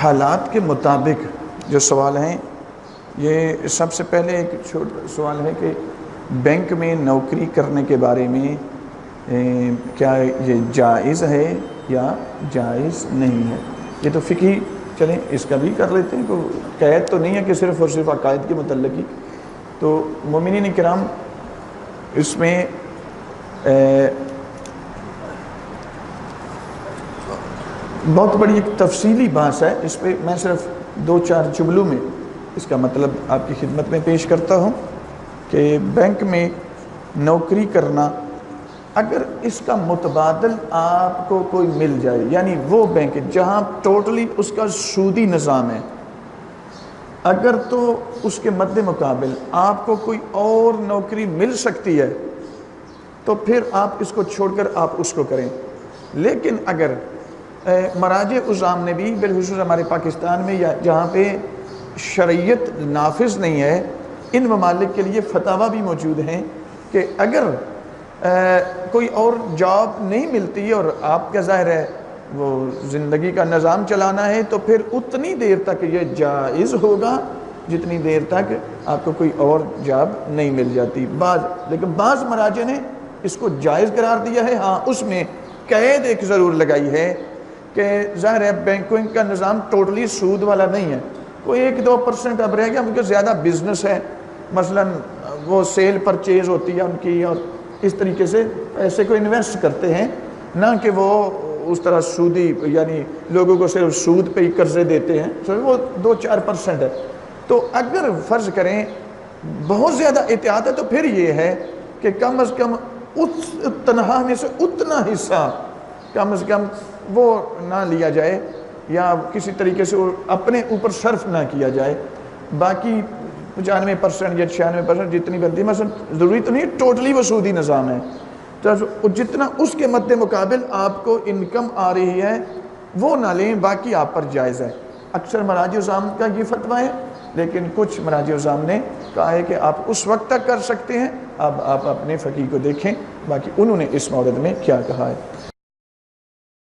حالات کے مطابق جو سوال ہیں، یہ سب سے پہلے ایک چھوٹا سوال ہے کہ بینک میں نوکری کرنے کے بارے میں کیا یہ جائز ہے یا جائز نہیں ہے؟ یہ تو فقہی، چلیں اس کا بھی کر لیتے ہیں، کوئی قید تو نہیں ہے کہ صرف اور صرف عقائد کے متعلق ہی۔ تو مومنین کرام، اس میں بہت بڑی ایک تفصیلی بحث ہے، اس پہ میں صرف 2-4 جملوں میں اس کا مطلب آپ کی خدمت میں پیش کرتا ہوں کہ بینک میں نوکری کرنا، اگر اس کا متبادل آپ کو کوئی مل جائے، یعنی وہ بینک جہاں ٹوٹلی اس کا سودی نظام ہے، اگر تو اس کے مد مقابل آپ کو کوئی اور نوکری مل سکتی ہے تو پھر آپ اس کو چھوڑ کر آپ اس کو کریں۔ لیکن اگر مراجع عظام نے بھی، بالخصوص ہمارے پاکستان میں یا جہاں پہ شریعت نافذ نہیں ہے، ان ممالک کے لیے فتاویٰ بھی موجود ہیں کہ اگر کوئی اور جاب نہیں ملتی اور آپ کا ظاہر ہے وہ زندگی کا نظام چلانا ہے، تو پھر اتنی دیر تک یہ جائز ہوگا جتنی دیر تک آپ کو کوئی اور جاب نہیں مل جاتی۔ لیکن بعض مراجع نے اس کو جائز قرار دیا ہے۔ ہاں، اس میں قید ایک ضرور لگائی ہے کہ ظاہر ہے بینکنگ کا نظام ٹوٹلی سود والا نہیں ہے، کوئی 1-2% اب رہ گیا، ان کا زیادہ بزنس ہے، مثلا وہ سیل پرچیز ہوتی ہے ان کی، اور اس طریقے سے پیسے کو انویسٹ کرتے ہیں، نہ کہ وہ اس طرح سودی، یعنی لوگوں کو صرف سود پہ ہی قرضے دیتے ہیں، وہ 2-4% ہے۔ تو اگر فرض کریں بہت زیادہ احتیاط ہے تو پھر یہ ہے کہ کم از کم اس تنخواہ میں سے اتنا حصہ کم از کم وہ نہ لیا جائے، یا کسی طریقے سے اپنے اوپر صرف نہ کیا جائے۔ باقی 95% یا 96% جتنی بنتی ہے، مثلا ضروری تو نہیں ٹوٹلی وہ سودی نظام ہے، تو جتنا اس کے مد مقابل آپ کو انکم آ رہی ہے وہ نہ لیں، باقی آپ پر جائز ہے۔ اکثر مراجع عظام کا یہ فتویٰ ہے، لیکن کچھ مراجع عظام نے کہا ہے کہ آپ اس وقت تک کر سکتے ہیں۔ اب آپ اپنے فقیہ کو دیکھیں باقی انہوں نے اس مورد میں کیا کہا ہے۔